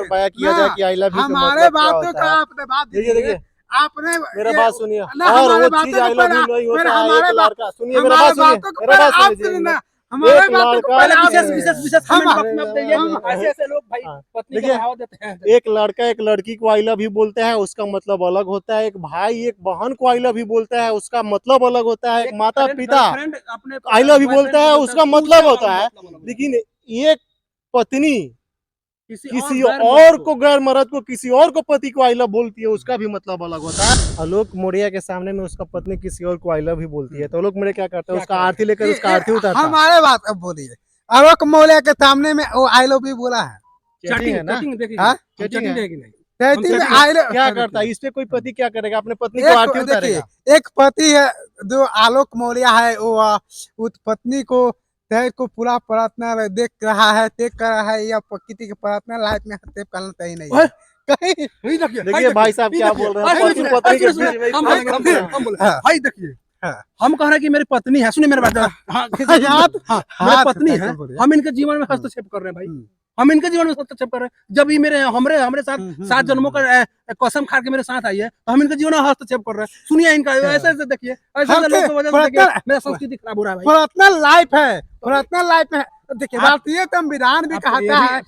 पाया किया जाए कि आई लव यू हमारे बातों का आपने बात देखिए देखिए आपने मेरा बात सुनिए। और वो चीज आई लव यू नहीं होता है। एक लड़का सुनिए मेरा बात सुनिए, मेरा बात सुनिए। हमारे बातों को पहले ऐसे लोग भाई पत्नी को बढ़ावा देते हैं। एक लड़का एक लड़की को आई लव यू बोलता है, उसका मतलब अलग होता है। एक भाई एक बहन को आई लव यू बोलता है, उसका मतलब अलग होता है। एक माता पिता आई लव यू बोलता है, उसका मतलब होता है। लेकिन एक पत्नी किसी और को, गैर मर्द को, किसी और को पति को आई लव बोलती है, उसका भी मतलब अलग होता है। आलोक मोड़िया के सामने में उसका पत्नी किसी और को आई लव ही बोलती है, तो आलोक मोड़िया क्या करता है? उसका आरती लेकर उसका आरती उतारता है। हमारे बात अब बोलिए, आलोक मोड़िया के सामने में वो आई लव यू बोला है। चैटिंग है ना? चैटिंग है कि नहीं? क्या करता है? इस पे कोई पति क्या करेगा? अपने पत्नी को आरती उतारेगा। एक पति है जो आलोक मौर्य है, वो उस पत्नी को पूरा प्रार्थना देख रहा है, देख रहा है, या प्रकृति की प्रार्थना लाइफ में हत्या करना चाहिए नहीं है। कहीं देखिए भाई साहब क्या बोल रहे हैं, पति पत्नी के बीच में भाई देखिए, हम कह रहे हैं कि मेरी पत्नी है, सुनिए मेरी बात, मेरी पत्नी है, हम इनके जीवन में हस्तक्षेप कर रहे हैं भाई, हम इनके जीवन में हस्तक्षेप कर रहे हैं। जब ये मेरे हमारे साथ 7 जन्मों का कसम खा के मेरे साथ आई है, तो हम इनके जीवन में हस्तक्षेप कर रहे हैं। सुनिए इनका ऐसे ऐसे देखिए, ऐसे लोगों की वजह से देखिए मेरा संस्कृति खराब हो रहा है भाई। पर्सनल लाइफ है, पर्सनल लाइफ में देखिए भारतीय संविधान भी कहता है।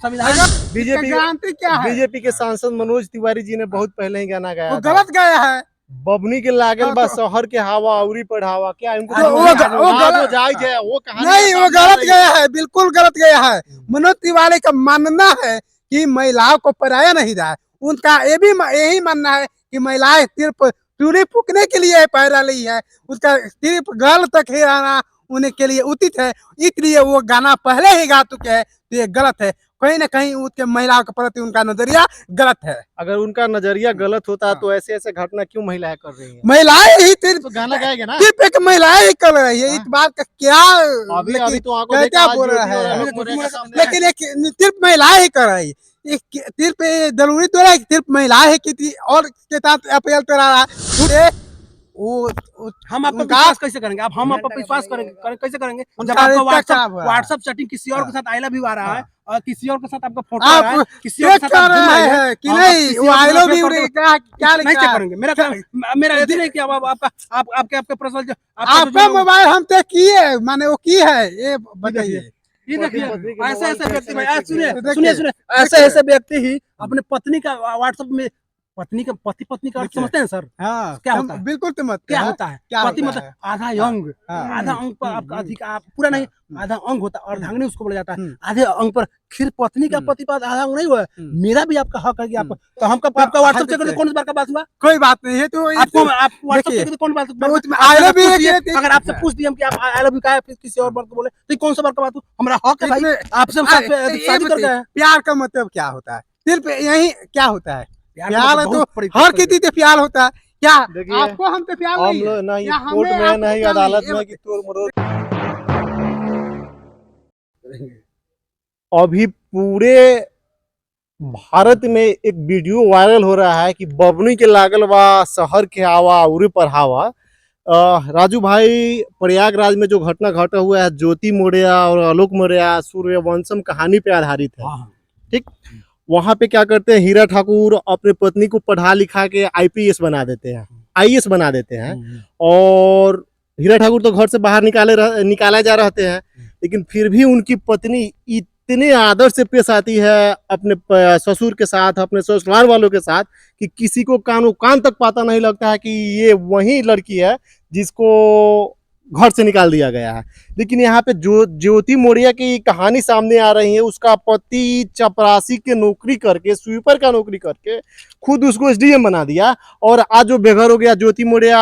बीजेपी क्रांति क्या है? बीजेपी के सांसद मनोज तिवारी जी ने बहुत पहले ही गाना गाया, गलत गया है। बबनी के लागल बा शहर के हवा उरी पढ़ावा, क्या इनको वो जायज है? वो कहानी नहीं, वो गलत गया है, बिल्कुल गलत गया है। मनोज तिवारी का मानना है कि महिलाओं को पढ़ाया नहीं जाए। उनका ये भी यही मानना है कि महिलाएं सिर्फ चूड़ी फूकने के लिए पैदा ली है, उसका सिर्फ घर तक ही रहना उनके लिए उचित है, इसलिए वो गाना पहले ही गा चुके हैं। तो ये गलत है, कहीं ना कहीं उसके महिलाओं के प्रति उनका नजरिया गलत है। अगर उनका नजरिया गलत होता है तो ऐसे ऐसे घटना क्यों महिलाएं कर रही हैं? महिलाएं ही तो गाना गाएगा ना, सिर्फ एक महिलाएं ही कर रही है। इस बात का क्या अभी तो क्या बोल रहा है? लेकिन एक सिर्फ महिलाएं ही कर रही है, सिर्फ जरूरी तो है सिर्फ महिलाएं ही किसी और के साथ अपील करा रहा है। हम आप पर विश्वास कैसे करेंगे? आप हम आप पर विश्वास करेंगे कैसे करेंगे जब आपका व्हाट्सएप चैटिंग किसी और के साथ आई लव यू आ रहा है, और किसी और के साथ आपका फोटो आ रहा है, किसी और के साथ है कि नहीं वो आई लव यू क्या नहीं चेक करेंगे? मेरा यदि नहीं कि आपके पर्सनल आपका मोबाइल हम चेक किए, माने वो की है, ये बताइए। ये देखिए ऐसे ऐसे व्यक्ति भाई, सुनिए ऐसे ऐसे व्यक्ति ही अपने पत्नी का व्हाट्सएप में पति पत्नी का अर्थ समझते हैं सर? हाँ, क्या होता है? बिल्कुल समझते क्या होता है? पति मतलब आधा अंग, आधा अंग पर आपका अधिकार पूरा नहीं, आधा अंग होता है, अर्धांगिनी उसको बोला जाता है। आधे अंग पर फिर पत्नी का पतिपाद आधा अंग नहीं हुआ। मेरा भी आपका हक है कि आप, तो हमका आपका व्हाट्सएप चेक करके कौन सी बार का बात हुआ? कोई बात नहीं है। तो आपको आप व्हाट्सएप चेक करके कौन बात? आई लव यू अगर आपसे पूछ दिया हम कि आप आई लव यू का फिर किसी और बार को बोले, तो कौन सा बार का बात? हमारा हक है भाई, आपसे शादी कर गए। प्यार का मतलब क्या होता है? सिर्फ यही क्या होता है? प्यार है तो हर किसी से प्यार होता है। क्या आपको हमसे प्यार नहीं? कोर्ट में नहीं, अदालत में कि तोड़ मरोड़। अभी पूरे भारत में एक वीडियो वायरल हो रहा है कि बबनी के लागल बा शहर के हवा उरी पर हवा। राजू भाई, प्रयागराज में जो घटना घटा हुआ है, ज्योति मोड़िया और आलोक मोड़िया सूर्यवंशम कहानी पे आधारित है। ठीक, वहां पे क्या करते हैं, हीरा ठाकुर अपने पत्नी को पढ़ा लिखा के आईपीएस बना देते हैं, आईएएस बना देते हैं। और हीरा ठाकुर तो घर से बाहर निकाला जा रहते हैं, लेकिन फिर भी उनकी पत्नी इतने आदर से पेश आती है अपने ससुर के साथ, अपने ससुराल वालों के साथ, कि किसी को कान तक पता नहीं लगता है कि ये वही लड़की है जिसको घर से निकाल दिया गया है। लेकिन यहाँ पे जो ज्योति मोड़िया की कहानी सामने आ रही है, उसका पति चपरासी के नौकरी करके, स्वीपर का नौकरी करके खुद उसको एसडीएम बना दिया, और आज जो बेघर हो गया ज्योति मोड़िया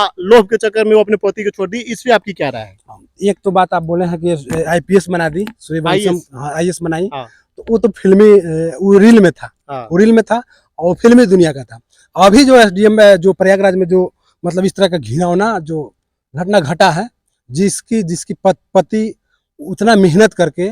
लोभ के चक्कर में वो अपने पति को छोड़ दी। इस पे आपकी क्या राय है? एक तो बात आप बोले हैं कि आईपीएस बना दी, आईएएस बनाई, तो वो तो फिल्मी वो रील में था, वो रील में था और फिल्मी दुनिया का था। अभी जो एसडीएम जो प्रयागराज में जो मतलब इस तरह का घिनौना जो घटना घटा है, जिसकी पति उतना मेहनत करके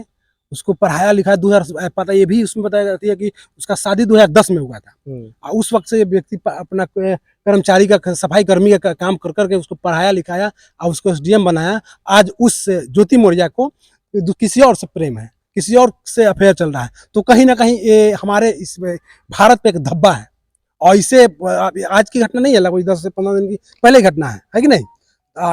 उसको पढ़ाया लिखा, 2000 पता ये भी उसमें बताया जाती है कि उसका शादी 2010 में हुआ था, और उस वक्त से ये व्यक्ति अपना कर्मचारी का, सफाई कर्मी का काम कर करके उसको पढ़ाया लिखाया और उसको एसडीएम बनाया। आज उस ज्योति मोड़िया को किसी और से प्रेम है, किसी और से अफेयर चल रहा है, तो कहीं ना कहीं ये हमारे इसमें भारत पे एक धब्बा है। और इससे आज की घटना नहीं है, लगभग 10 से 15 दिन की पहले घटना है कि नहीं।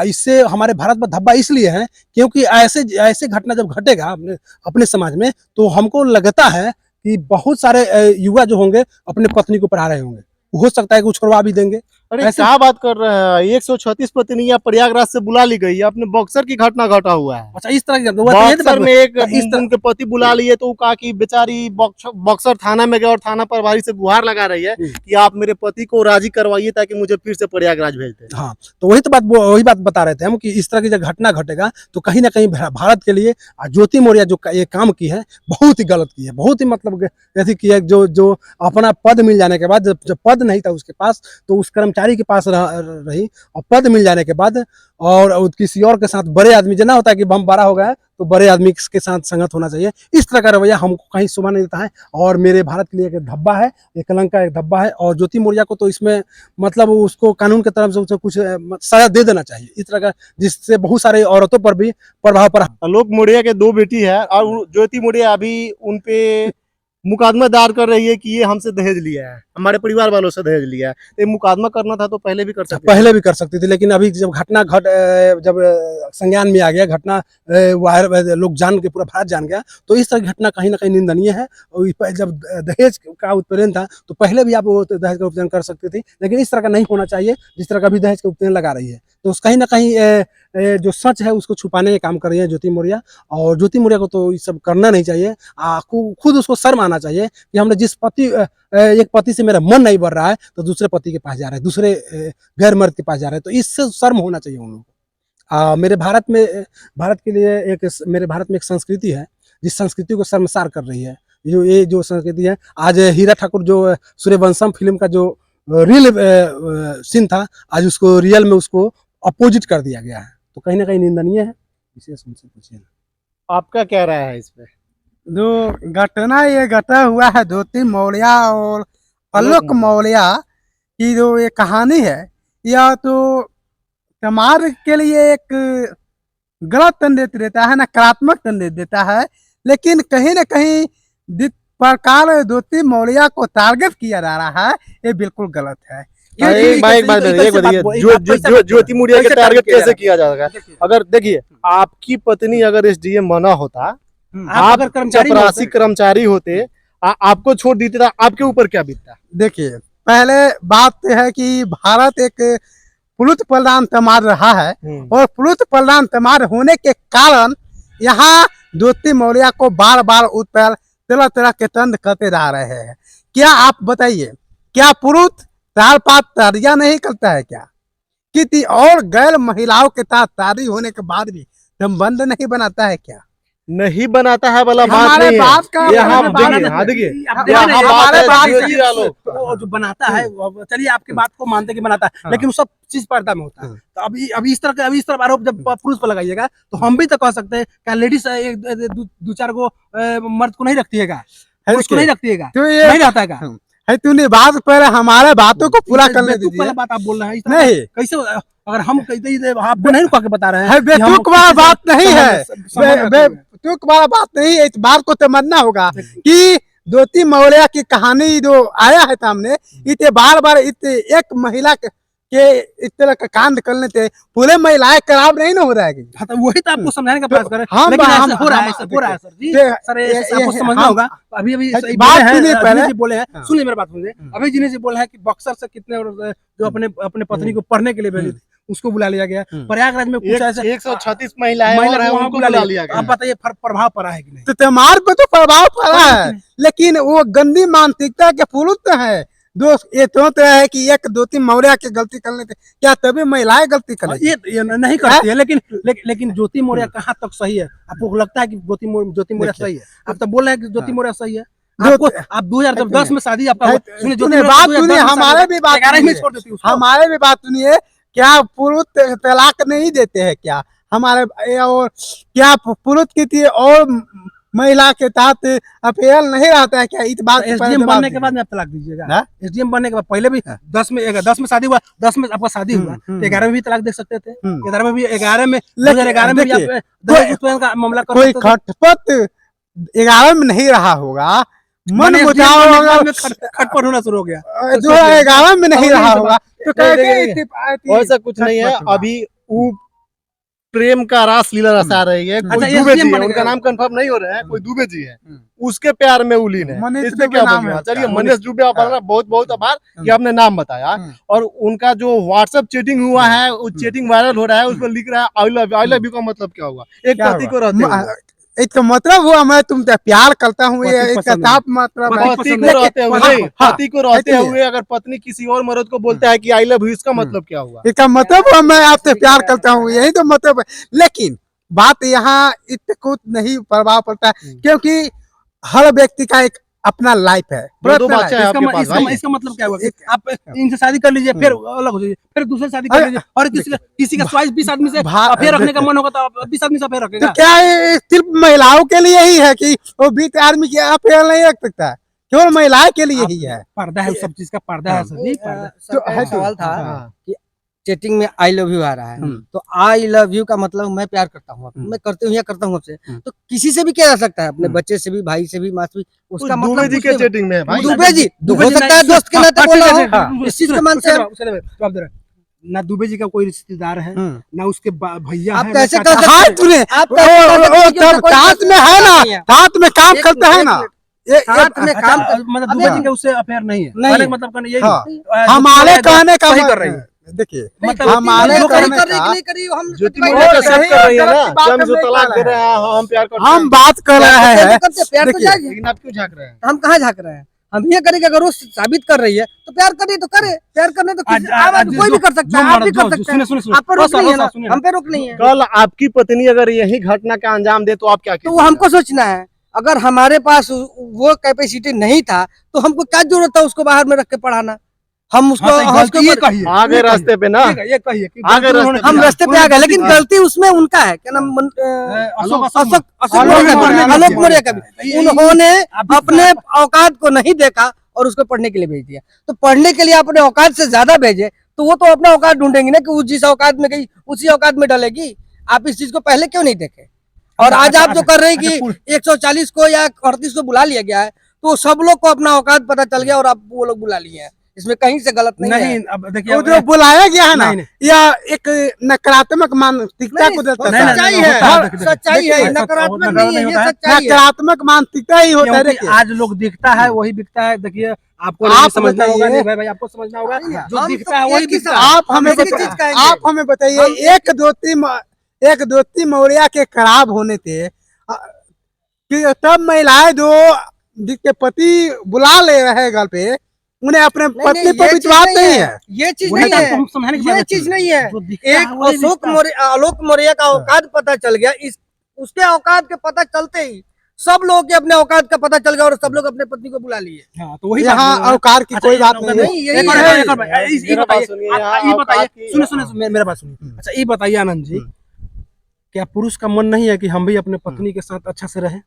इससे हमारे भारत में धब्बा इसलिए है क्योंकि ऐसे ऐसे घटना जब घटेगा अपने अपने समाज में, तो हमको लगता है कि बहुत सारे युवा जो होंगे अपने पत्नी को पढ़ा रहे होंगे, हो सकता है कि वो छोड़वा भी देंगे। अरे ऐसे- क्या बात कर रहे हैं, 136 पत्नियां प्रयागराज से बुला ली गई है, अपने बक्सर की घटना घटा हुआ है। अच्छा, इस तरह की बक्सर में एक इस तरह उनके पति बुला लिए तो वो कहा कि बेचारी बक्सर थाना में गए और थाना प्रभारी से गुहार लगा रही है कि आप मेरे पति को राजी करवाइए ताकि मुझे फिर से प्रयागराज भेज दें। हाँ, तो वही बात बता रहे थे हम कि इस तरह की जब घटना घटेगा तो कहीं ना कहीं भारत के लिए ज्योति मौर्य जो ये काम की है बहुत ही गलत की है, बहुत ही मतलब ऐसी की है जो अपना पद मिल जाने के बाद, जब पद नहीं था उसके पास तो उस कर्मचारी के पास रही, और पद मिल जाने के बाद और किसी और के साथ, बड़े आदमी जना होता है कि हम बड़ा हो गया तो बड़े आदमी के साथ संगत होना चाहिए, इस तरह का रवैया हमको कहीं शोभा नहीं देता है। और मेरे भारत के लिए एक धब्बा है, एक कलंक का एक धब्बा है। और ज्योति मौर्य को तो इसमें मतलब उसको कानून की तरफ से उसे कुछ सजा दे देना चाहिए इस तरह का, जिससे बहुत सारे औरतों पर भी प्रभाव पड़ा। आलोक मौर्य के 2 बेटी है और ज्योति मौर्य अभी उनपे मुकदमा दायर कर रही है कि ये हमसे दहेज लिया है, हमारे परिवार वालों से दहेज लिया है। ये मुकदमा करना था तो पहले भी कर सकते पहले भी कर सकती थी, लेकिन अभी जब घटना जब संज्ञान में आ गया, घटना लोग जान के, पूरा भारत जान गया, तो इस तरह की घटना कहीं ना कहीं निंदनीय है। और जब दहेज का उत्पीड़न था तो पहले भी आप वो दहेज का उत्पीड़न कर सकती थी, लेकिन इस तरह का नहीं होना चाहिए जिस तरह का अभी दहेज का उत्पीड़न लगा रही है। तो कहीं ना कहीं जो सच है उसको छुपाने का काम कर रही है ज्योति मौर्य। और ज्योति मौर्य को तो ये सब करना नहीं चाहिए, खुद उसको शर्म आना चाहिए कि हमने जिस एक पति से मेरा मन नहीं बढ़ रहा है तो दूसरे पति के पास जा रहा है, दूसरे गैर मर्द के पास जा रहा है, तो इससे शर्म होना चाहिए उन लोगों को। मेरे भारत में एक संस्कृति है जिस संस्कृति को शर्मसार कर रही है। जो संस्कृति है, आज हीरा ठाकुर जो सूर्यवंशम फिल्म का जो रियल सीन था, आज उसको रियल में उसको अपोजिट कर दिया गया है, तो कहीं ना कहीं निंदनीय है। विशेष उनसे पूछिए, आपका क्या राय है इस पे? जो घटना ये घटा हुआ है ज्योति मौर्य और आलोक मौर्य की जो ये कहानी है, यह तो समाज के लिए एक गलत संदेश देता है, नकारात्मक संदेश देता है। लेकिन कहीं न कहीं जिस प्रकार ज्योति मौर्य को टारगेट किया जा रहा है ये बिल्कुल गलत है। ज्योति मौर्य के टारगेट कैसे किया जाएगा? अगर देखिए, आपकी पत्नी अगर एसडीएम बना होता, आप अगर चपरासी कर्मचारी होते, आपको छोड़ देते था, आपके ऊपर क्या बीतता? देखिए, पहले बात है कि भारत एक पुरुष प्रधान समाज रहा है और पुरुष प्रधान समाज होने के कारण यहाँ ज्योति मौर्य को बार बार उस पर तरह तरह के तंत्र करते जा रहे हैं। क्या आप बताइए, क्या पुरुष ताल पात शादियां नहीं करता है क्या? किसी और गैर महिलाओं के साथ शादी होने के बाद भी संबंध नहीं बनाता है क्या? नहीं बनाता है वाला बात हमारे नहीं बात का है। यहाँ देखिए, जो बनाता है, चलिए आपकी बात को मानते कि बनाता है, लेकिन वो सब चीज पर्दा में होता है। तो अभी इस तरह आरोप जब पुरुष पर लगाइएगा तो हम भी तो कह सकते हैं, क्या लेडीज 2-4 को मर्द को नहीं रखती है, उसको नहीं रखती है, नहीं रहता है। तूने बात पर हमारे बातों को पूरा करने दीजिए। बात आप बोल रहे हैं नहीं, कैसे? अगर हम आपको नहीं कह के बता रहे हैं, बेतुक वाला बात नहीं है, बेतुक वाला बात नहीं है। इस बात को समझना होगा कि ज्योति मौर्य की कहानी जो आया है सामने, इतने बार बार इतने एक महिला के इस तरह का कांड करने से पूरे महिलाएं खराब नहीं ना हो रहा है। हाँ, तो वही तो आपको समझाने का प्रयास कर रहे हैं। लेकिन हो रहा है सर जी, सर आपको समझना होगा। अभी बात सुनिए, बोले हैं, सुनिए मेरी बात सुनिए। अभी जिन्हें जी बोले हैं कि बक्सर से कितने जो अपने पत्नी को पढ़ने के लिए भेजी थी, उसको बुला लिया गया। प्रयागराज में कुछ ऐसे 136 महिलाएं उनको बुला लिया गया। आप बताइए प्रभाव पड़ा है कि नहीं? तो तुम्हारे पे तो प्रभाव पड़ा है, लेकिन वो गंदी मानसिकता के पुरुष है। दोस्त ये सोच रहा है कि एक ज्योति मौर्य की गलती करने से क्या तभी महिलाएं गलती करें? ये नहीं करती है, लेकिन ज्योति मौर्य कहाँ तक सही है? आपको लगता है कि ज्योति मौर्य सही है? आप तो बोल रहे हैं कि ज्योति मौर्य सही है। आप 2010 में शादी आपका बात सुनिए, हमारे भी बात सुनिए। क्या पुरुष तलाक नहीं देते हैं क्या हमारे? और क्या पुरुष की और महिला के साथ अफेयर नहीं रहता है क्या? इस बात एसडीएम बनने के बाद में आप तलाक दीजिएगा? एसडीएम बनने के बाद पहले भी 10 में शादी हुआ, 10 में आपका शादी हुआ, 11 में भी तलाक दे सकते थे। 11 में भी 2011 में 2011 में भी आप का मामला कोई खटपट 11 में नहीं रहा होगा, मन मुटाव होगा, खटपट होना शुरू हो गया। 2011 में नहीं रहा होगा, तो नहीं, कैसे ऐसा कुछ नहीं है। खटपट होगा? अभी वो प्रेम का रास लीला रचा रही है। कोई अच्छा, दुबे SDM जी है, बन उनका गए। नाम कंफर्म नहीं हो रहा है, कोई दुबे जी है, उसके प्यार में उलीन है। मनीष इसमें दुबे क्या नाम बोलिए? है चलिए, उसका। मनीष दुबे आप बहुत बहुत आभार कि आपने नाम बताया। हम्म। और उनका जो व्हाट्सएप चैटिंग हुआ है, वो चैटिंग वायरल हो रहा है, उसमें लिख रहा है आई लव यू का मतलब क्या हुआ? एक क्या पति हुआ? को रहते हुए, एक तो मतलब हुआ मैं तुमसे प्यार करता हूँ, ये पति एक पसंद साफ मतलब है। पति को नहीं, रहते हुए हाँ, नहीं, हाँ, पति को रहते इसलिए। हुए अगर पत्नी किसी और मर्द को बोलता है कि आई लव यू, इसका मतलब क्या हुआ? इसका मतलब हुआ मैं आपसे प्यार करता हूँ, यही तो मतलब है। लेकिन बात यहाँ इतना नहीं प्रभाव पड़ता है, क्योंकि हर व्यक्ति का एक अपना लाइफ है, दो पर्सनल बच्चे हैं लाइफ। आपके पास भाई। इसका मतलब क्या हुआ कि एक- आप इनसे शादी कर लीजिए, फिर अलग हो जाइए, फिर दूसरे शादी कर अरे, लीजिए, और किसी का च्वाइस 20 आदमी से अफेयर रखने का देखिए। मन होगा तो आप 20 आदमी से अफेयर तो रखेगा। क्या ये सिर्फ महिलाओं के लिए ही है कि वो 20 आदमी के अफेयर नहीं रख सकता है? केवल महिलाएं के लिए ही है। पर्दा है, सब चीज का पर्दा है सर जी, पर्दा। सर का है एक तो- सवाल था हाँ। कि चैटिंग में आई लव यू आ रहा है, हम्म। तो आई लव यू का मतलब मैं प्यार करता हूँ, मैं करती हूँ या करता हूँ आपसे, तो किसी से भी किया जा सकता है, अपने बच्चे से भी, भाई से भी, माँ से भी, उसका दुबे मतलब जी के कुछ नहीं। चैटिंग में है भाई। दुबे जी हो सकता है दोस्त के नाते बोला हो, इस चीज को मानते हैं। जवाब दे रहे हैं। ना दुबे जी का कोई रिश्तेदार है, ना उसके भैया आप है, कैसे ना कर चाचा- सकते हाँ हैं? तूने आप वो- कैसे कर सकते हैं कि तब उसका कोई साथ में है ना, नहीं है? साथ में काम एक करते हैं मिनट, ना। साथ में अच्छा, काम कर- मतलब अबे दुबे जी का उससे अफेयर नहीं है, नहीं कहने है। का मतलब कहने यही हाँ। नहीं। हमारे कहने का सही मतलब कर रही है। देखिए, मतलब हमारे जो कहने कर रही का कि नहीं कर रही हम ज्योति भाई मोरे नहीं का कर सब रही। कर रही है ना, गलत बात कि हम हम जो नहीं तलाक कर दे रहे रहे हैं, हम प्यार करते हम हैं। बात कर रहे प्यार हैं। तो करते हैं, प्यार तो देखिए, जायज है। लेकिन आप क्यों झांक रहे हैं? हम कहाँ झाक रहे हैं? हम ये करेंगे, अगर वो साबित कर रही है तो प्यार करे तो करे, प्यार करने तो किसी कोई भी कर सकता है, आप भी कर सकते हैं, आप पर रोक नहीं है ना, हम पे रोक नहीं है। कल आपकी पत्नी अगर यही घटना का अंजाम दे तो आप क्या तो वो कीजिएगा? हमको सोचना है, अगर हमारे पास वो कैपेसिटी नहीं था तो हमको क्या जरूरत था उसको बाहर में रख के पढ़ाना? हम उसको गलती ये कहिए, आ गए रास्ते पे ना, ये कहिए कि आगे गलती रास्ते उन्होंने पे हम किया। रास्ते पे आ गए, लेकिन उन्होंने गलती उसमें उनका है, क्या नाम अशोक आलोक मौर्य का भी। उन्होंने अभी अपने औकात को नहीं देखा और उसको पढ़ने के लिए भेज दिया। तो पढ़ने के लिए अपने औकात से ज्यादा भेजे तो वो तो अपना औकात ढूंढेंगी ना, कि वो जिस औकात में गई उसी औकात में डलेगी। आप इस चीज को पहले क्यों नहीं देखे? और आज आप जो कर रहे हैं कि 140 को या 38 को बुला लिया गया है, तो सब लोग को अपना औकात पता चल गया और आप वो लोग बुला लिए हैं, इसमें कहीं से गलत नहीं है। नहीं, अब देखिए वो जो बुलाया गया है ना, नहीं, या एक नकारात्मक मानसिकता को दर्शाता नहीं, है। सच्चाई होता है, है, देखिए, सच्चाई है, देखिए, नकारात्मक नकारात्मक नहीं है, नहीं ये होता है। सच्चाई है। नकारात्मक मानसिकता ही होता है। क्योंकि देखिए, आज लोग दिखता है वही बिकता है। देखिए आपको आप नहीं समझना होगा, बताइए। नहीं भाई आपको समझना होगा, जो हम दिखता तो है वही एक ही बिकता है। आप हमें हम इसी चीज कहेंगे। आप हमें बताइए, एक दोती मौर्या के खराब होने थे कि तब महिलाएं जो जिसके पति बुला ले रहे हैं घर पे, उन्हें अपने पत्नी पर विश्वास नहीं है। ये चीज वही नहीं तो है, आपको हम समझाने की ये बात चीज है। नहीं है। जो दिखता है एक वही बिकता है। आलोक मौर्य का औकात पता चल गया, इस उसके औकात के पता चलते ही सब लोग के अपने औकात का पता चल गया और सब लोग अपने पत्नी को बुला लिए। हाँ, तो वही बात यहाँ बोल रहे हैं। अवकार की अच्छा, कोई ये बात अवकार नहीं नहीं, है। यही एक और है। बात, एक और बात, ये मेरा बात बताइए, सुनिए, आप यहाँ ये बताइए, औकात की- सुनिए मेरा बात सुनिए। अच्छा ये बताइए आनंद जी, क्या पुरुष का मन नहीं है कि हम भी अपने पत्नी के साथ अच्छा से रहें?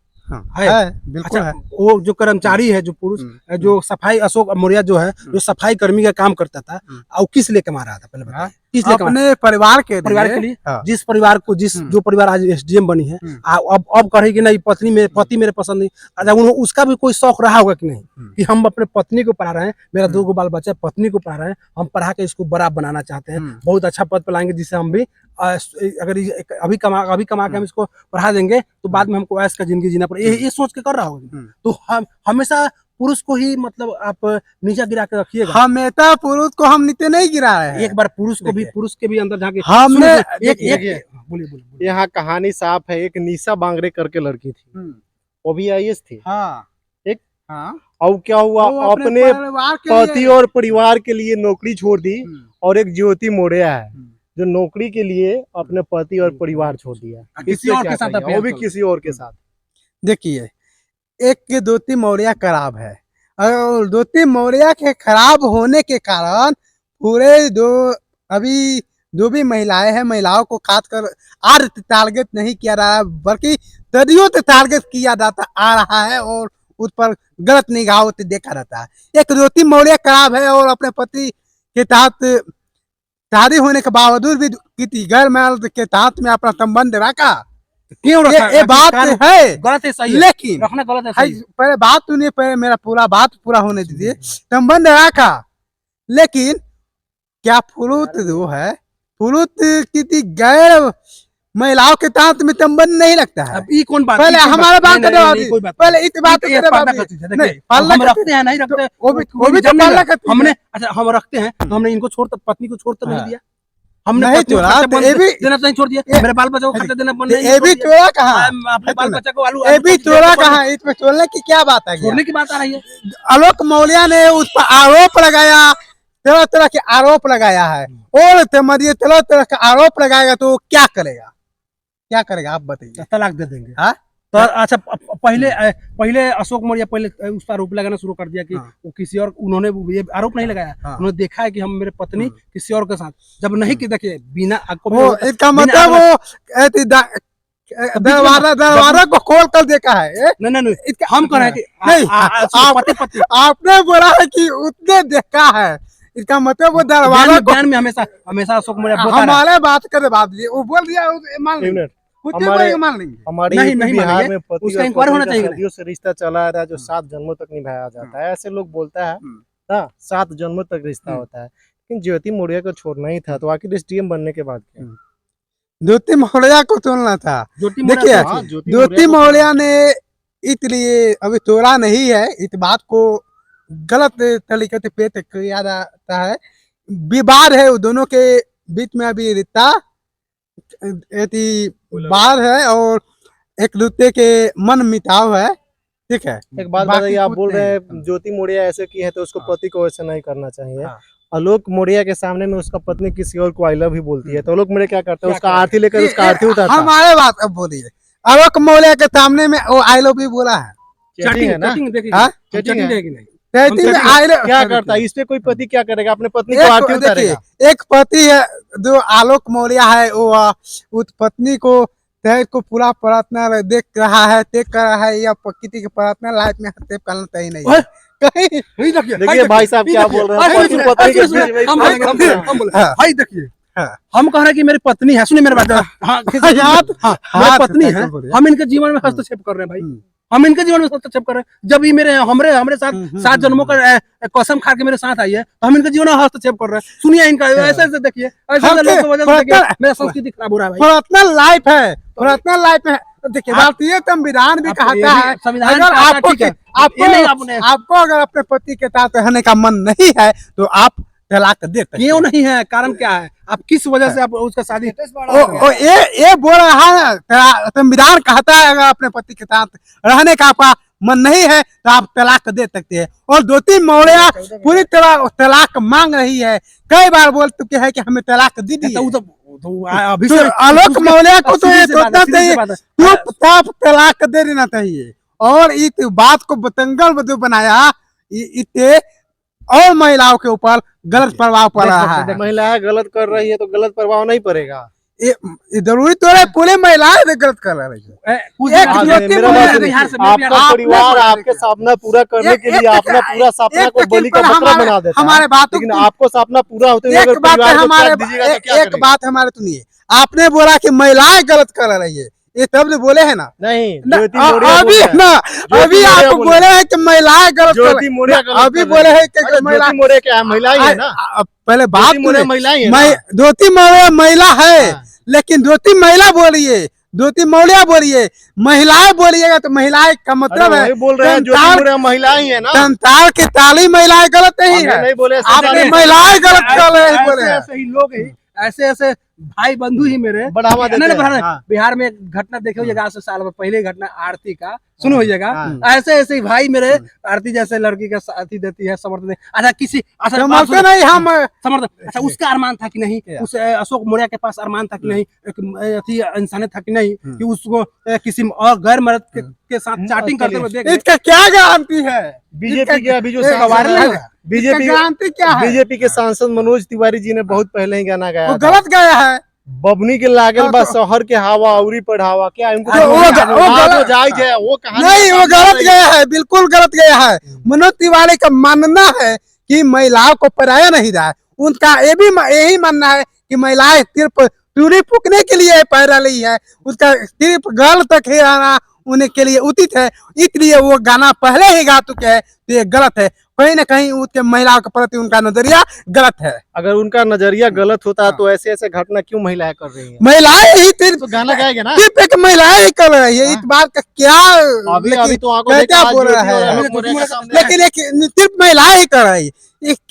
है? बिल्कुल अच्छा, है। वो जो कर्मचारी है, जो पुरुष जो सफाई, अशोक मौर्य जो है, जो सफाई कर्मी का काम करता था, और किस लिए कमा रहा था पहले बताइए? किस लिए कमा? अपने परिवार के परिवार के लिए। हाँ। जिस परिवार को जो परिवार आज एसडीएम बनी है, अब कहे कि नहीं पति मेरे पसंद नहीं। अच्छा उसका भी कोई शौक रहा होगा कि नहीं, कि हम अपने पत्नी को पढ़ा रहे हैं, मेरा 2 बाल बच्चा, पत्नी को पढ़ा रहे हैं, हम पढ़ा के इसको बड़ा बनाना चाहते हैं, बहुत अच्छा पद पर लाएंगे, जिससे हम भी अगर अभी कमा के हम इसको पढ़ा देंगे तो बाद में हमको ऐश का जिंदगी जीना पड़ेगा, ये सोच के कर रहा होगा। तो हम हमेशा पुरुष को ही मतलब आप नीचा गिरा के रखिएगा। हमेशा पुरुष को हम नीचे नहीं गिरा रहे हैं। एक बार पुरुष के भी अंदर जाके हमने एक बोलिए यहाँ कहानी साफ है। एक निशा बांगरे करके लड़की थी, वो भी आईएएस थी। हाँ, एक हाँ, और क्या हुआ, वो अपने परिवार के पति लिए- और परिवार के लिए नौकरी छोड़ दी। और एक ज्योति मौर्य है जो नौकरी के लिए अपने पति और परिवार छोड़ दिया, किसी इससे और क्या के साथ कहिए? अफेयर वो भी कर किसी और के साथ। देखिए, एक के दोती मौर्य खराब है, और दोती मौर्य के खराब होने के कारण पूरे अभी जो भी महिलाएं हैं, महिलाओं को खासकर आज टारगेट नहीं किया रहा है, बल्कि सदियों से टारगेट किया जाता आ रहा है और उस पर गलत निगाहों से देखा रहता है। एक दोती मौर्य खराब है और अपने पति के साथ शादी होने के बावजूद भी किसी गैर मर्द के साथ में अपना संबंध रखा, क्यों रखा? ये बात आखिरकार है, गलत है, सही है, लेकिन रखना गलत है, हाय, सही है। पहले बात सुनिए, पहले मेरा पूरा बात पूरा होने दीजिए। संबंध रखा, लेकिन क्या फुलूत जो है, फुलूत किसी गैर महिलाओं के साथ में संबंध नहीं रखता है। अब ये कौन बात? पहले ये कौन हमारा बात नहीं, करने नहीं, वाली, नहीं, कोई बात पहले नहीं। इस बात ये करने पर्दा वाली। का चीज़ है, नहीं, देखिए, पालना हम का रखते हैं नहीं रखते, वो भी कोई तो नहीं पालना लगा। का चीज़ हमने है। अच्छा हम रखते हैं तो हमने इनको छोड़ पत्नी को छोड़ तो नहीं हाँ। दिया, हमने नहीं पत्नी को छोड़ा, खर्चा तो बंद ये भी देना तो नहीं छोड़ दिया, मेरे बाल बच्चों को खर्चा देना बंद नहीं ये छोड़ भी दिया। चोरा कहाँ, अपने बाल बच्चा को आलू ये आलू भी सब्जी चोरा देना पड़ कहाँ, इसमें चोरने की क्या बात है? छोड़ने की बात आ रही है। आलोक मौर्य ने उस पर आरोप लगाया, तरह तरह के आरोप लगाया है, और समझिए तरह तरह का आरोप लगाएगा तो वो क्या करेगा, क्या करेगा आप बताइए? तलाक दे देंगे। हाँ? तो अच्छा पहले अशोक मौर्य पहले उस पर आरोप लगाना शुरू कर दिया कि हाँ। वो किसी और, उन्होंने ये आरोप नहीं लगाया, हाँ। उन्होंने देखा है कि हम मेरे पत्नी किसी और के साथ, जब नहीं कि देखिए बिना आपको वो इसका बिना मतलब वो ऐसी दरवाजा को खोल कर देखा है। नहीं नहीं नहीं, हम कह रहे हैं कि नहीं, पति पति आपने बोला है कि उसने देखा है, इसका मतलब वो दरवाजा को, ज्ञान में हमेशा हमेशा अशोक मौर्य बोलता रहा। हमारे बात करे बात दिए, वो बोल दिया, मान एक लेंगे, मिनट, कुछ हमारे- बोलेंगे मान लेंगे। हमारे नहीं, यूपी नहीं बिहार मानेंगे, में पति उसका और इंक्वायरी पत्नी होना का चाहिए कि सदियों से रिश्ता चला आ रहा है, जो 7 जन्मों तक निभाया जाता है। ऐसे लोग बोलता है ना, 7 जन्मों तक रिश्ता होता है, लेकिन ज्योति मौर्य को छोड़ना ही था, तो आखिर एसडीएम बनने के बाद क्या? ज्योति मौर्य को तोड़ना था। ज्योति मौर्य देखिए, को- हाँ, ज्योति मौर्य ने इसलिए अभी तोड़ा नहीं है, इस बात को गलत तरीके से पेश किया जाता है। विवाद है वो दोनों के बीच में, अभी रिश्ता बात है और एक दूसरे के मन मिटाव है, ठीक है। एक बात बाकी बताइए, आप कुछ बोल रहे नहीं। हैं ज्योति मौर्य ऐसे की है तो उसको पति को वैसे नहीं करना चाहिए। हाँ। आलोक मौर्य के सामने में उसका पत्नी किसी और को आई लव ही बोलती है, तो आलोक मौर्य क्या करता है? क्या उसका करता है? आरती लेकर उसका आरती उतारता है। हमारे बात अब बोलिए, आलोक मौर्य के सामने में वो आई लव भी बोला है, चैटिंग है ना, चैटिंग देखिए, हाँ? चैटिंग है। देगी नहीं। कहती में चैटिंग आई लव क्या करता है? इस पे कोई पति क्या करेगा? अपने पत्नी को आरती देखिए, उतारेगा। एक पति है जो आलोक मौर्य है, वो उस पत्नी को तय को पूरा प्रार्थना देख रहा है, देख कर रहा है, या किसी की प्रार्थना लाइफ में हत्या करना सही नहीं है कहीं। नहीं देखिए, देखिए भाई साहब क्या बोल रहे हैं, पति पत्नी के बीच में हम बोलेंगे, हम बोलेंगे। हाँ। भाई देखिए, हाँ। हम कह रहे हैं कि मेरी पत्नी है, सुनिए मेरी बात। हाँ, मेरी पत्नी है, हम इनके जीवन में हस्तक्षेप कर रहे हैं भाई, हम इनके जीवन में हस्तक्षेप कर रहे हैं। जब ये मेरे हमरे साथ 7 जन्मों का कसम खा के मेरे साथ आई है, तो हम इनके जीवन में हस्तक्षेप कर रहे हैं। सुनिए इनका ऐसे ऐसे देखिए, ऐसे ऐसे लोगों की वजह से देखिए मेरा संस्कृति खराब हो रहा है भाई। पर्सनल लाइफ है, पर्सनल लाइफ है। देखिए, भारतीय संविधान भी कहता है, संविधान अगर कहता है, ठीक है, ये नहीं आपने- आपको अगर अपने पति के साथ रहने का मन नहीं है तो आप तलाक दे सकते क्यों हैं। नहीं है? कारण क्या है? आप किस वजह से आप उसका शादी ये बोल रहा है, संविधान कहता है अगर अपने पति के साथ रहने का आपका मन नहीं है तो आप तलाक दे सकते हैं। और ज्योति मौर्य पूरी तरह तलाक मांग रही है, कई बार बोल चुके हैं कि हमें तलाक दी दी। अभी तो आलोक मौर्य को तो ये सोचना चाहिए, चाहिए चुपचाप तलाक दे देना चाहिए। और इस बात को बतंगल जो बनाया, इससे और महिलाओं के ऊपर गलत प्रभाव पड़ रहा है। महिलाएं गलत कर रही है तो गलत प्रभाव नहीं पड़ेगा। ये जरूरी तो है पूरे महिलाएं गलत कर रही है। एक हाँ, ज्योति मेरा मौर्य बात बिहार सुनिए, से- आपका आपने परिवार बोला आपके क्या? सपना पूरा करने के लिए अपना पूरा सपना को बलि का बकरा बना देता है, हमारे बातों लेकिन आपको सपना पूरा होते हुए एक अगर बात परिवार को हमारे त्याग दीजिएगा तो क्या एक करेगा? बात हमारे सुनिए, आपने बोला कि महिलाएं गलत कर रही है, ये शब्द बोले है ना? नहीं, ना, ज्योति मौर्य बोल अभी रहा है। ना, अभी मौर्य आप बोल बोले हैं कि महिलाएं गलत कर ज्योति रही मौर्य है, गलत अभी कर बोले रही है। हैं कि अरे महिला ज्योति मौर्य क्या है? महिला ही है ना, पहले बात ज्योति मौर्य सुनिए। महिला ही है ना। ज्योति मौर्य महिला है, हाँ। लेकिन ज्योति महिला बोलिए, ज्योति मौर्य बोलिए, महिलाएं बोलिएगा तो महिलाएं का मतलब अरे है वही बोल रहे हैं, ज्योति मौर्य महिला ही है ना। संसार की ताली महिलाएं गलत नहीं हमने है, नहीं बोले आपने महिलाएं गलत कर रहे हैं बोले हैं। ऐसे ही लोग ही, ऐसे ऐसे भाई बंधु ही मेरे बढ़ावा देते नहीं, हैं। नहीं, हाँ। बिहार में एक घटना देखे होइएगा, आज से साल भर पहले घटना आरती का सुनो होइएगा। हाँ। ऐसे ऐसे ही भाई मेरे आरती जैसे लड़की का साथी देती है, समर्थन। अच्छा किसी अच्छा बात समझते सुनो, नहीं हम समर्थन। अच्छा उसका अरमान था कि नहीं, उस अशोक मौर्य के पास अरमान था कि नहीं, एक इंसानियत था कि नहीं कि उसको किसी और गैर मर्द के साथ चैटिंग करते हुए देख ले। इसका क्या गारंटी है? बीजेपी के अभी जो इसका वायरल इसका है, बीजेपी गारंटी क्या है? बीजेपी के सांसद मनोज तिवारी जी ने बहुत पहले ही गाना गाया वो था, गलत गया है। बबनी के लागल हाँ, बा तो- शहर के हवा उरी पढ़ावा, क्या उनको वो गलत- जायज है? वो कहानी नहीं, वो गलत गया है, बिल्कुल गलत गया है। मनोज तिवारी का मानना है कि महिलाओं को पराया नहीं रहा है, उनका यही मानना है कि महिलाएं सिर्फ चूड़ी फूकने के लिए पैरा ली है, उसका सिर्फ गल तक ही आना उन्हें के लिए उचित है, इसलिए वो गाना पहले ही गा चुके हैं, तो ये गलत है। कहीं ना कहीं उसके महिलाओं के प्रति उनका नजरिया गलत है। अगर उनका नजरिया गलत होता है तो ऐसे ऐसे घटना क्यों महिलाएं कर रही हैं? महिलाएं ही सिर्फ तो गाना गाएंगे ना। सिर्फ एक महिलाएं ही कर रही है, इस बात का क्या अभी लेकिन अभी तो आंखों क्या देखा क्या आज बोल रहा ज्योति और है? आलोक मोरे के सामने लेकिन एक सिर्फ महिलाएं ही कर रही है,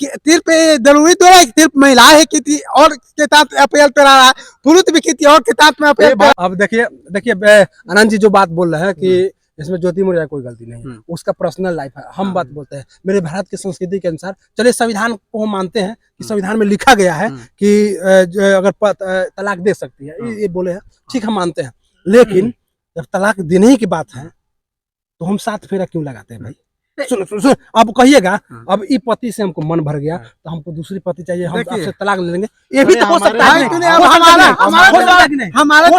सिर्फ जरूरी तो है कि सिर्फ महिलाएं ही किसी और के साथ अपील करा रहा है, पुरुष भी किसी और के साथ में अपील करा। अब देखिए आनंद जी जो बात बोल रहे हैं कि इसमें ज्योति मौर्य कोई गलती नहीं है, उसका पर्सनल लाइफ है। हम बात बोलते हैं मेरे भारत की संस्कृति के अनुसार, चलिए संविधान को हम मानते हैं कि संविधान में लिखा गया है कि अगर तलाक दे सकती है, ये बोले हैं, ठीक हम मानते हैं। लेकिन जब तलाक देने की बात है तो हम 7 फेरा क्यों लगाते हैं भाई? सुन आप कहिएगा अब इस पति से हमको मन भर गया तो हमको दूसरी पति चाहिए, हम आपसे तलाक ले लेंगे, ये भी तो हो सकता है। हमारे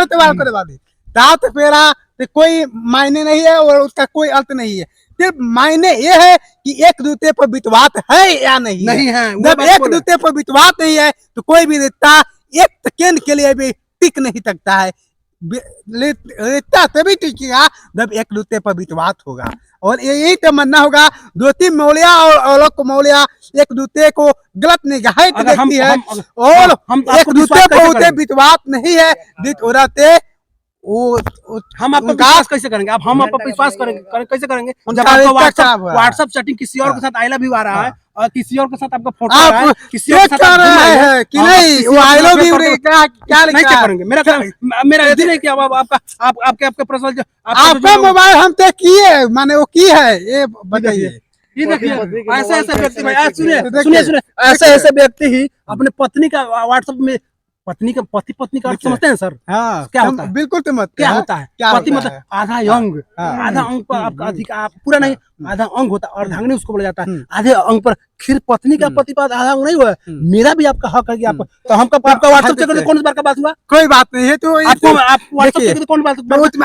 त्योहार करे वाली 7 फेरा तो कोई मायने नहीं है और उसका कोई अर्थ नहीं है। सिर्फ मायने ये है कि एक दूसरे पर विश्वास है या नहीं है। जब एक दूसरे पर विश्वास नहीं है तो कोई भी रिश्ता एक सेकेंड के लिए भी टिक नहीं सकता है। रिश्ता तभी टिकेगा जब एक दूसरे पर विश्वास होगा, और यही तमन्ना होगा। ज्योति मौर्य और आलोक मौर्य एक दूसरे को गलत निगाह से देखती है और एक दूसरे को उसे विश्वास नहीं है जिस औरत हम आपको विश्वास कैसे करेंगे? आप हम आप पर विश्वास करेंगे कैसे करेंगे जब आपका व्हाट्सएप चैटिंग किसी और के साथ आई लव यू आ रहा है और किसी और के साथ आपका फोटो आ रहा है, किसी और के साथ है कि नहीं, वो आई लव यू क्या लिखा करेंगे? मेरा यदि नहीं कि आपके पर्सनल आपका मोबाइल हम तक किए माने वो की है, ये बताइए। ये देखिए ऐसे ऐसे व्यक्ति, सुनिए ऐसे ऐसे व्यक्ति ही अपने पत्नी का व्हाट्सएप में पत्नी का पति का अर्थ समझते हैं सर? हाँ, क्या होता है? बिल्कुल क्या होता है? पति मतलब आधा अंग, आधा अंग पर आपका अधिकार पूरा नहीं, आधा अंग होता है, अर्धांगिनी उसको बोला जाता है। आधे अंग पर फिर पत्नी का पति पर आधा अंग नहीं हुआ, मेरा भी आपका हक है कि आप तो हमका आपका व्हाट्सएप चेक करके कौन सी बार का बात हुआ? कोई बात नहीं है। तो आपको आप व्हाट्सएप चेक करके कौन बात?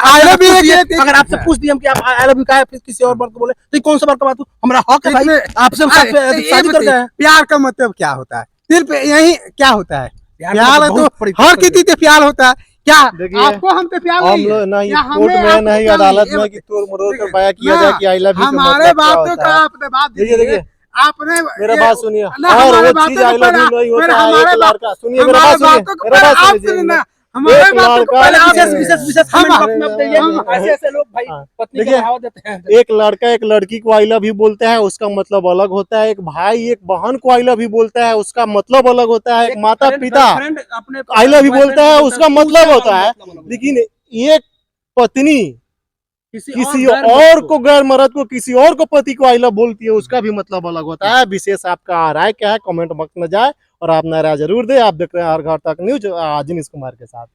आई लव यू अगर आपसे पूछ दिया हम कि आप आई लव यू का किसी और बार को बोले तो कौन सा बार का बात हुआ? हमारा हक है भाई, आपसे शादी करते हैं। प्यार का मतलब क्या होता है? सिर्फ यही क्या होता है? प्यार तो हर किसी से प्यार होता है। क्या आपको हमसे प्यार नहीं है? नहीं कोर्ट में नहीं अदालत में कि तोड़ मरोड़ कर बयां किया जाए कि आई लव यू। हमारे बातों का आपने बात देखिए आपने मेरा बात सुनिए, और वो चीज आई लव यू नहीं होता है। एक लड़का सुनिए मेरा बात सुनिए, मेरा बात सुनिए। हमारे बातों को पहले विशेष ऐसे ऐसे लोग भाई पत्नी को बढ़ावा देते हैं। एक लड़का एक लड़की को आई लव यू बोलता है उसका मतलब अलग होता है, एक भाई एक बहन को आई लव यू बोलता है उसका मतलब अलग होता है, एक माता पिता आई लव यू बोलता है उसका मतलब होता है। लेकिन एक पत्नी किसी और को गैर मर्द को किसी और को पति को आई लव बोलती है उसका भी मतलब अलग होता है। विशेष आपका राय क्या है कमेंट बॉक्स में जाए और आप राय जरूर दे। आप देख रहे हैं हर घर तक न्यूज, जिनेश कुमार के साथ।